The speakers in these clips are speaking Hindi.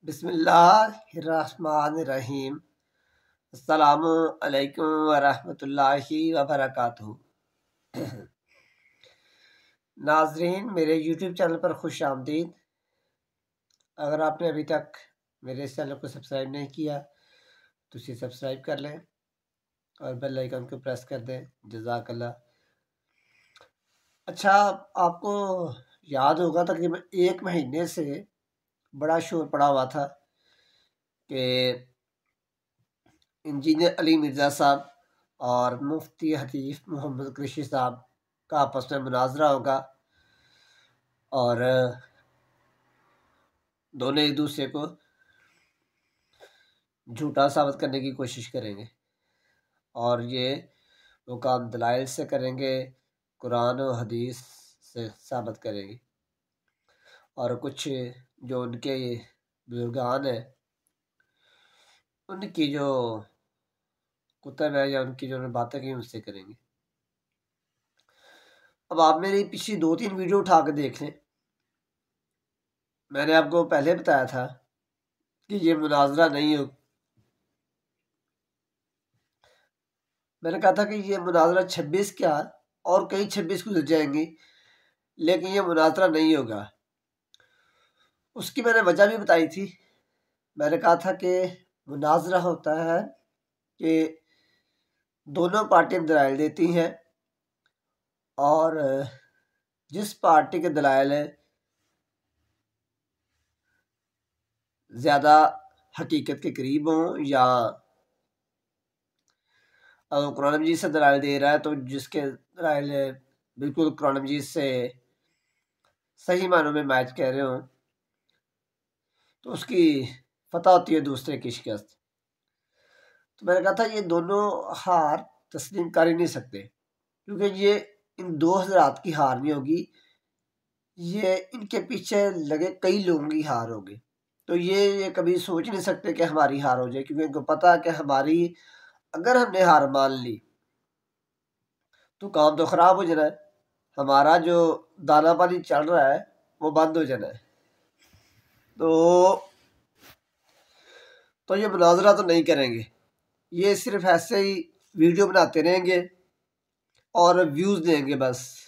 बिस्मिल्लाहिर्रहमानिर्रहीम। अस्सलामु अलैकुम वरहमतुल्लाहि वबरकातुहू। नाजरीन, मेरे YouTube चैनल पर खुश आमदीद। अगर आपने अभी तक मेरे इस चैनल को सब्सक्राइब नहीं किया तो इसे सब्सक्राइब कर लें और बेल आइकन को प्रेस कर दें। जज़ाकल्लाह। अच्छा, आपको याद होगा तकरीबन 1 महीने से बड़ा शोर पड़ा हुआ था कि इंजीनियर अली मिर्ज़ा साहब और मुफ्ती हनीफ मोहम्मद कुरैशी साहब का आपस में मुनाजरा होगा और दोनों एक दूसरे को झूठा साबित करने की कोशिश करेंगे और ये वो काम दलाइल से करेंगे, कुरान और हदीस से साबित करेंगे। और कुछ जो उनके बुजुर्गान हैं उनकी जो कुतब है या उनकी जो बातें की उनसे करेंगे। अब आप मेरी पिछली 2-3 वीडियो उठा के देख लें। मैंने आपको पहले बताया था कि ये मुनाजरा नहीं हो। मैंने कहा था कि ये मुनाजरा 26 क्या और कई 26 गुजर जाएंगी, लेकिन ये मुनाजरा नहीं होगा। उसकी मैंने वजह भी बताई थी। मैंने कहा था कि मुनाजरा होता है कि दोनों पार्टियां दलाइल देती हैं और जिस पार्टी के दलाइल ज़्यादा हकीकत के करीब हों या कुरान मजीद से दलाइल दे रहा है तो जिसके दलाइल बिल्कुल कुरान मजीद से सही मानों में मैच कह रहे हों तो उसकी फतह होती है दूसरे की शिकस्त। तो मैंने कहा था ये दोनों हार तस्लीम कर ही नहीं सकते, क्योंकि ये इन 2 हज़रात की हार नहीं होगी, ये इनके पीछे लगे कई लोगों की हार होगी। तो ये कभी सोच नहीं सकते कि हमारी हार हो जाए, क्योंकि इनको पता है कि हमारी अगर हमने हार मान ली तो काम तो ख़राब हो जाना है, हमारा जो दाना पानी चल रहा है वो बंद हो जाना है। तो ये मुनाजरा तो नहीं करेंगे, ये सिर्फ ऐसे ही वीडियो बनाते रहेंगे और व्यूज़ देंगे बस।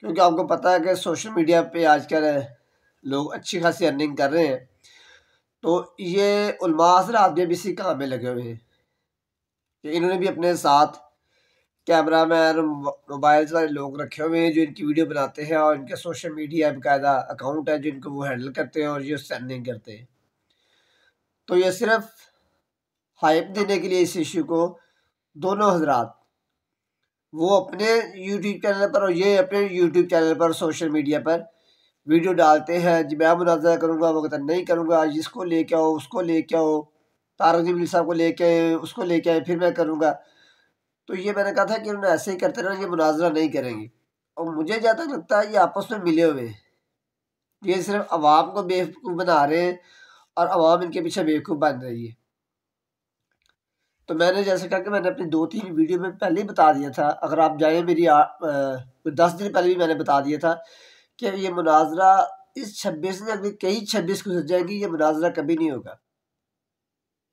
क्योंकि आपको पता है कि सोशल मीडिया पे आजकल लोग अच्छी खासी अर्निंग कर रहे हैं, तो ये उलमा हज़रात भी इसी काम में लगे हुए हैं कि इन्होंने भी अपने साथ कैमरा मैन मोबाइल्स वाले लोग रखे हुए हैं जो इनकी वीडियो बनाते हैं और इनके सोशल मीडिया बाकायदा अकाउंट है जिनको वो हैंडल करते हैं और ये उससे अर्निंग करते हैं। तो ये सिर्फ हाइप देने के लिए इस इशू को दोनों हजरात वो अपने यूट्यूब चैनल पर और ये अपने यूट्यूब चैनल पर सोशल मीडिया पर वीडियो डालते हैं जी मैं मुनाज़रा करूँगा, वो कहता नहीं करूँगा, जिसको लेके आओ उसको लेके आओ, तारक जमील साहब को लेके आए उसको लेके आए फिर मैं करूँगा। तो ये मैंने कहा था कि उन्होंने ऐसे ही करते रहना, ये मुनाज़रा नहीं करेंगे। और मुझे जहाँ तक लगता है ये आपस में मिले हुए हैं, ये सिर्फ अवाम को बेवकूफ़ बना रहे हैं और अवाम इनके पीछे बेवकूफ़ बन रही है। तो मैंने जैसे कहा कि मैंने अपनी 2-3 वीडियो में पहले ही बता दिया था, अगर आप जाएँ मेरी 10 दिन पहले भी मैंने बता दिया था कि ये मुनाजरा इस 26 में अगली कई 26 गुजर जाएंगी, ये मुनाजरा कभी नहीं होगा।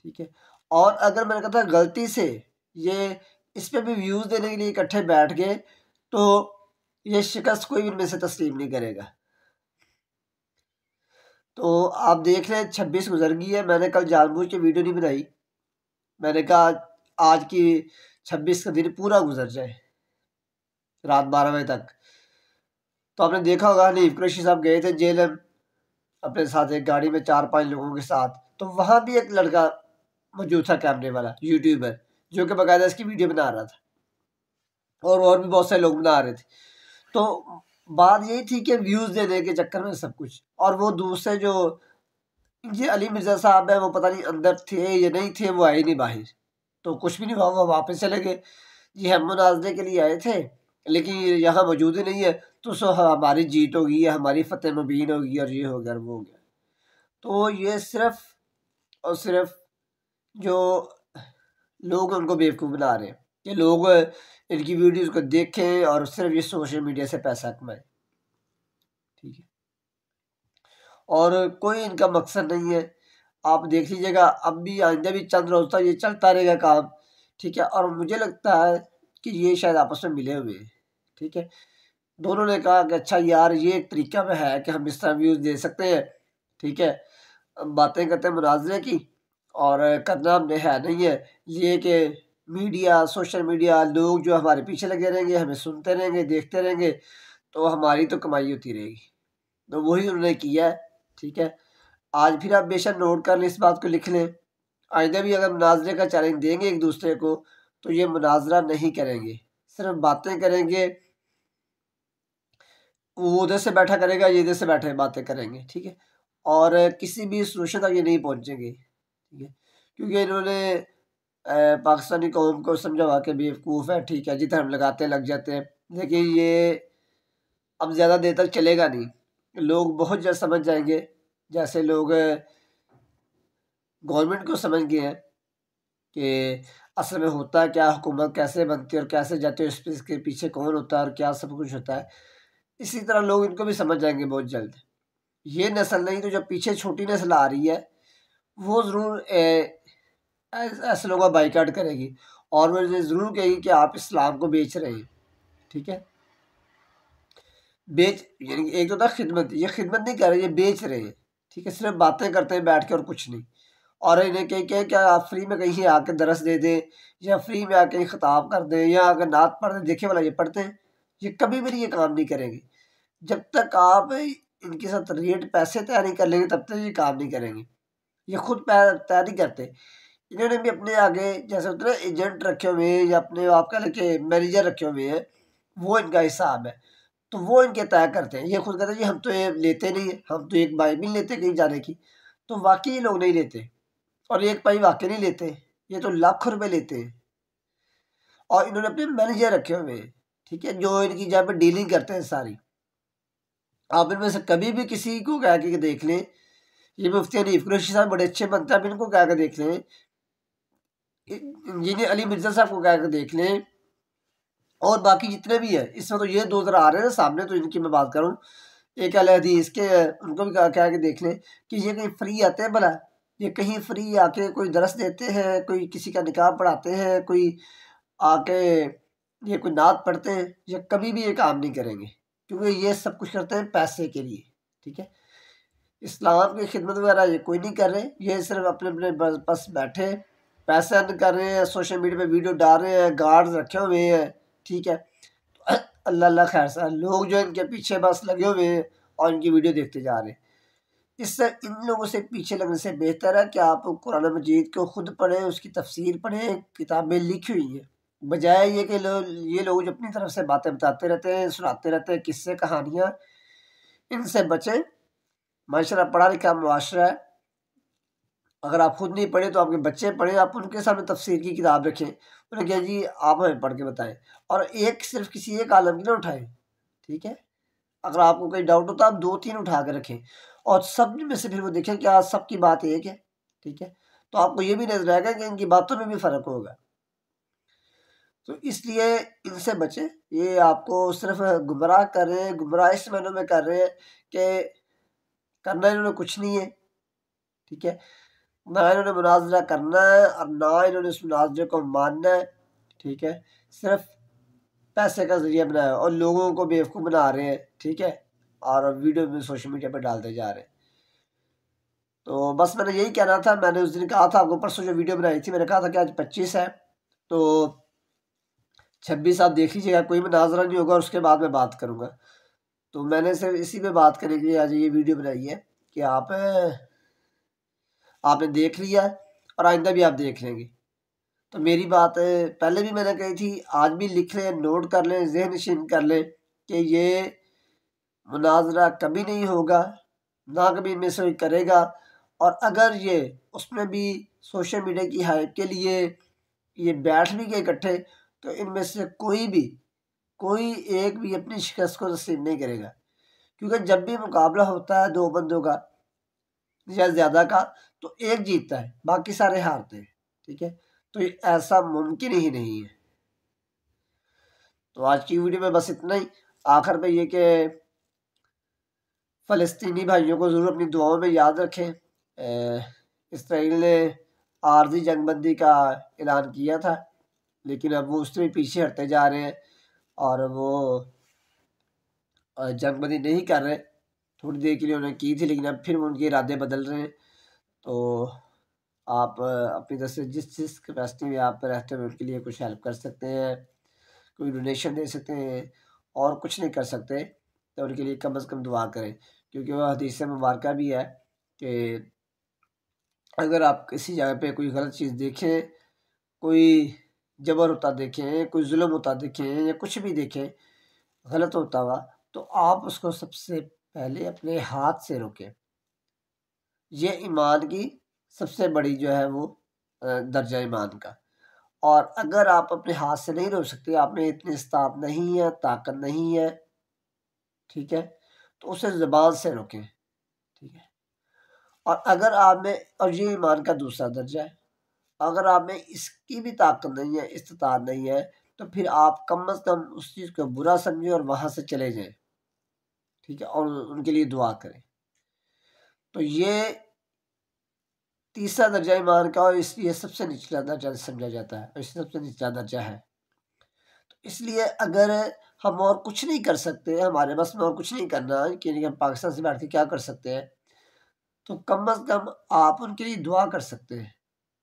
ठीक है। और अगर मैंने कहा था गलती से ये इस पे भी व्यूज़ देने के लिए इकट्ठे बैठ गए तो ये शिकस्त कोई इनमें से तस्लीम नहीं करेगा। तो आप देख लें 26 गुजर गई है, मैंने कल जानबूझ के वीडियो नहीं बनाई। मैंने कहा आज की 26 का दिन पूरा गुजर जाए रात 12 बजे तक। तो आपने देखा होगा हनीफ कुरैशी साहब गए थे जेल अपने साथ एक गाड़ी में 4-5 लोगों के साथ, तो वहाँ भी एक लड़का मौजूद था कैमरे वाला यूट्यूबर जो कि बाकायदा इसकी वीडियो बना रहा था और भी बहुत सारे लोग बना रहे थे। तो बात यही थी कि व्यूज़ देने के चक्कर में सब कुछ, और वो दूसरे जो ये अली मिर्ज़ा साहब है वो पता नहीं अंदर थे या नहीं थे, वो आए नहीं बाहर, तो कुछ भी नहीं हुआ, वो वापस चले गए जी हम मुनाजरे के लिए आए थे लेकिन यहाँ मौजूद ही नहीं है, तो सो हमारी जीत होगी या हमारी फतेह मुबीन होगी और ये हो गया वो हो गया। तो ये सिर्फ और सिर्फ जो लोग उनको बेवकूफ़ बना रहे हैं कि लोग इनकी वीडियोस को देखें और सिर्फ ये सोशल मीडिया से पैसा कमाएं। ठीक है। और कोई इनका मकसद नहीं है आप देख लीजिएगा, अब भी आइंदा भी चंद रोज तक ये चलता रहेगा काम, ठीक है। और मुझे लगता है कि ये शायद आपस में मिले हुए हैं, ठीक है। दोनों ने कहा कि अच्छा यार ये एक तरीका में है कि हम इस तरह व्यूज़ दे सकते हैं, ठीक है। बातें करते हैं मुनाजरे की, और करना हमने है नहीं है ये कि मीडिया, सोशल मीडिया, लोग जो हमारे पीछे लगे रहेंगे, हमें सुनते रहेंगे, देखते रहेंगे, तो हमारी तो कमाई होती रहेगी। तो वही उन्होंने किया है, ठीक है। आज फिर आप बेशक नोट कर लें, इस बात को लिख लें, आइंदा भी अगर मुनाजरे का चैलेंज देंगे एक दूसरे को तो ये मुनाजरा नहीं करेंगे, सिर्फ बातें करेंगे। वो उधर से बैठा करेगा, ये इधर से बैठे बातें करेंगे, ठीक है। और किसी भी सोल्यूशन तक ये नहीं पहुंचेंगे, ठीक है। क्योंकि इन्होंने पाकिस्तानी कौम को समझा हुआ कि बेवकूफ़ है, ठीक है, जिधर हम लगाते लग जाते हैं। लेकिन ये अब ज़्यादा देर तक चलेगा नहीं, लोग बहुत जल्द समझ जाएंगे, जैसे लोग गवर्नमेंट को समझ गए हैं कि असल में होता है क्या, हुकूमत कैसे बनती है और कैसे जाती है, इसके पीछे कौन होता है और क्या सब कुछ होता है। इसी तरह लोग इनको भी समझ जाएंगे बहुत जल्द। ये नस्ल नहीं तो जो पीछे छोटी नस्ल आ रही है वो ज़रूर ऐसे लोगों का बाइकाट करेगी, और वो ये ज़रूर कहेगी कि आप इस्लाम को बेच रहे हैं, ठीक है। बेच यानी एक तो था खिदमत, ये खिदमत नहीं कर रहे, ये बेच रहे हैं, ठीक है। सिर्फ बातें करते हैं बैठ के और कुछ नहीं। और इन्हें कहीं क्या आप फ्री में कहीं आके दरस दे दें, या फ्री में आके खिताब कर दें, या अगर नात पढ़ दें, देखे वाला ये पढ़ते हैं, ये कभी भी नहीं ये काम नहीं करेंगे। जब तक आप इनके साथ रेट पैसे तय नहीं कर लेंगे तब तक ये काम नहीं करेंगे। ये खुद तय नहीं करते। इन्होंने भी अपने आगे जैसे होते हैं ना एजेंट रखे हुए हैं, या अपने आप कह लें कि मैनेजर रखे हुए हैं, वो इनका हिसाब है। तो वो इनके तय करते हैं। ये खुद कहते हैं जी हम तो ये लेते नहीं है, हम तो एक बाइक भी नहीं लेते कहीं जाने की। तो वाकई ये लोग नहीं लेते, और एक पाई वाकई नहीं लेते, ये तो लाखों रुपए लेते हैं। और इन्होंने अपने मैनेजर रखे हुए हैं, ठीक है, जो इनकी जहाँ पे डीलिंग करते हैं सारी। आप इनमें से कभी भी किसी को कह के देख लें, ये मुफ्ती हनीफ कुरैशी साहब बड़े अच्छे बनते हैं, आप इनको कह के देख लें, इंजीनियर अली मिर्जा साहब को कह के देख लें, और बाकी जितने भी है इसमें, तो ये दो जरा आ रहे हैं ना सामने, तो इनकी मैं बात करूँ, एक अल हदीस के, उनको भी कह के देख लें कि ये कहीं फ्री आते हैं भला, ये कहीं फ्री आके कोई दरस देते हैं, कोई किसी का निकाह पढ़ाते हैं, कोई आके ये कोई नात पढ़ते हैं, ये कभी भी ये काम नहीं करेंगे, क्योंकि ये सब कुछ करते हैं पैसे के लिए, ठीक है। इस्लाम की खिदमत वगैरह ये कोई नहीं कर रहे, ये सिर्फ अपने अपने बस बैठे पैसे अर्न कर रहे हैं, सोशल मीडिया पे वीडियो डाल रहे हैं, गार्ड्स रखे हुए हैं, ठीक है। तो अल्लाह अल्लाह खैर सा लोग जो इनके पीछे बस लगे हुए हैं और इनकी वीडियो देखते जा रहे हैं। इससे इन लोगों से पीछे लगने से बेहतर है कि आप कुरान मजीद को खुद पढ़ें, उसकी तफसीर पढ़ें, किताबें लिखी हुई हैं, बजाय ये कि ये लोग जो अपनी तरफ से बातें बताते रहते हैं, सुनाते रहते हैं, किस्से कहानियाँ, इनसे बचें। माशाल्लाह पढ़ा लिखा मुआशरा है। अगर आप खुद नहीं पढ़े तो आपके बच्चे पढ़ें, आप उनके सामने तफसीर की किताब रखें, उन्हें कहें जी आप हमें पढ़ के बताएं, और एक सिर्फ किसी एक आलम की ना उठाएं, ठीक है। अगर आपको कोई डाउट हो तो आप दो तीन उठा कर रखें, और सब में से फिर वो देखें क्या सबकी बात एक है, ठीक है। तो आपको ये भी नजर आएगा कि इनकी बातों में भी फ़र्क होगा। तो इसलिए इनसे बचें, ये आपको सिर्फ गुमराह कर रहे हैं, गुमराह इस मायने में कर रहे हैं कि करना इन्होंने कुछ नहीं है, ठीक है। ना इन्होंने मुनाजरा करना है और ना इन्होंने उस मुनाजरे को मानना है, ठीक है। सिर्फ पैसे का जरिया बनाया और लोगों को बेवकूफ़ बना रहे हैं, ठीक है, और वीडियो में सोशल मीडिया पर डालते जा रहे हैं। तो बस मैंने यही कहना था। मैंने उस दिन कहा था आपको, परसों जो वीडियो बनाई थी मैंने कहा था कि आज 25 है, तो 26 आप देख लीजिएगा, कोई मुनाजरा नहीं होगा और उसके बाद मैं बात करूँगा। तो मैंने सिर्फ इसी पे बात करने के लिए आज ये वीडियो बनाई है कि आपने देख लिया है और आइंदा भी आप देख लेंगे। तो मेरी बात पहले भी मैंने कही थी, आज भी लिख लें, नोट कर लें, ज़हन नशीन कर लें कि ये मुनाजरा कभी नहीं होगा, ना कभी इनमें से कोई करेगा। और अगर ये उसमें भी सोशल मीडिया की हाइप के लिए ये बैठ भी गए इकट्ठे, तो इनमें से कोई एक भी अपनी शिकस्त को तस्लीम नहीं करेगा। क्योंकि जब भी मुकाबला होता है दो बंदों का या ज़्यादा का, तो एक जीतता है, बाकी सारे हारते हैं, ठीक है। तो ये ऐसा मुमकिन ही नहीं है। तो आज की वीडियो में बस इतना ही। आखिर में ये कि फ़लस्तीनी भाइयों को ज़रूर अपनी दुआओं में याद रखें। इसराइल ने आर्जी जंगबंदी का ऐलान किया था, लेकिन अब वो उससे भी पीछे हटते जा रहे हैं और वो जंगबंदी नहीं कर रहे। थोड़ी देर के लिए उन्होंने की थी, लेकिन अब फिर उनके इरादे बदल रहे हैं। तो आप अपनी तरफ से जिस जिस कैपेसिटी में आप रहते हैं उनके लिए कुछ हेल्प कर सकते हैं, कोई डोनेशन दे सकते हैं, और कुछ नहीं कर सकते तो उनके लिए कम से कम दुआ करें, क्योंकि वह हदीस मुबारक भी है कि अगर आप किसी जगह पे कोई गलत चीज़ देखें, कोई जबर होता देखें, कोई जुल्म होता देखें या कुछ भी देखें गलत होता हुआ, तो आप उसको सबसे पहले अपने हाथ से रोकें। ये ईमान की सबसे बड़ी जो है वो दर्जा ईमान का। और अगर आप अपने हाथ से नहीं रोक सकते, आप में इतनी इस्तात नहीं है, ताकत नहीं है, ठीक है, तो उसे ज़बान से रोकें, ठीक है। और अगर आप में, और ये ईमान का दूसरा दर्जा है, अगर आप में इसकी भी ताकत नहीं है, इस्तात नहीं है, तो फिर आप कम अज़ कम उस चीज़ को बुरा समझें और वहाँ से चले जाएँ, ठीक है, और उनके लिए दुआ करें। तो ये तीसरा दर्जा ईमान का, और इसलिए सबसे निचला दर्जा समझा जाता है, और इससे सबसे निचला दर्जा है। तो इसलिए अगर हम और कुछ नहीं कर सकते, हमारे बस में और कुछ नहीं करना कि हम पाकिस्तान से बैठ के क्या कर सकते हैं, तो कम अज़ कम आप उनके लिए दुआ कर सकते हैं।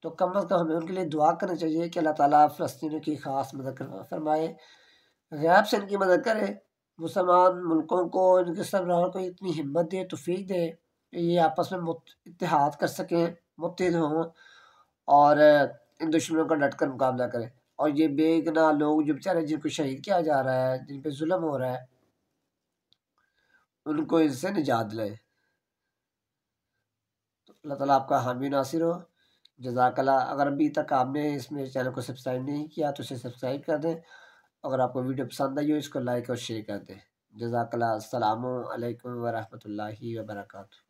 तो कम अज़ कम हमें उनके लिए दुआ करनी चाहिए कि अल्लाह ताला फ़लस्तीनियों की ख़ास मदद फरमाए, गैब से इनकी मदद करे, मुसलमान मुल्कों को, इनके सरबराहों को इतनी हिम्मत दे, तौफ़ीक दे कि ये आपस में इत्तेहाद कर सकें, मुत्तहिद हों और इन दुश्मनों का डटकर मुकाबला करें। और ये बेगुनाह लोग जो बेचारे जिनको शहीद किया जा रहा है, जिन पे जुल्म हो रहा है, उनको इससे निजात दिलाए। तो अल्लाह ताला आपका हामी नासिर हो। जज़ाकल्लाह। अगर अभी तक आपने इस मेरे चैनल को सब्सक्राइब नहीं किया तो इसे सब्सक्राइब कर दें। अगर आपको वीडियो पसंद आई हो इसको लाइक और शेयर कर दें। जज़ाकल्लाह। अस्सलामु अलैकुम व रहमतुल्लाहि व बरकातुहू।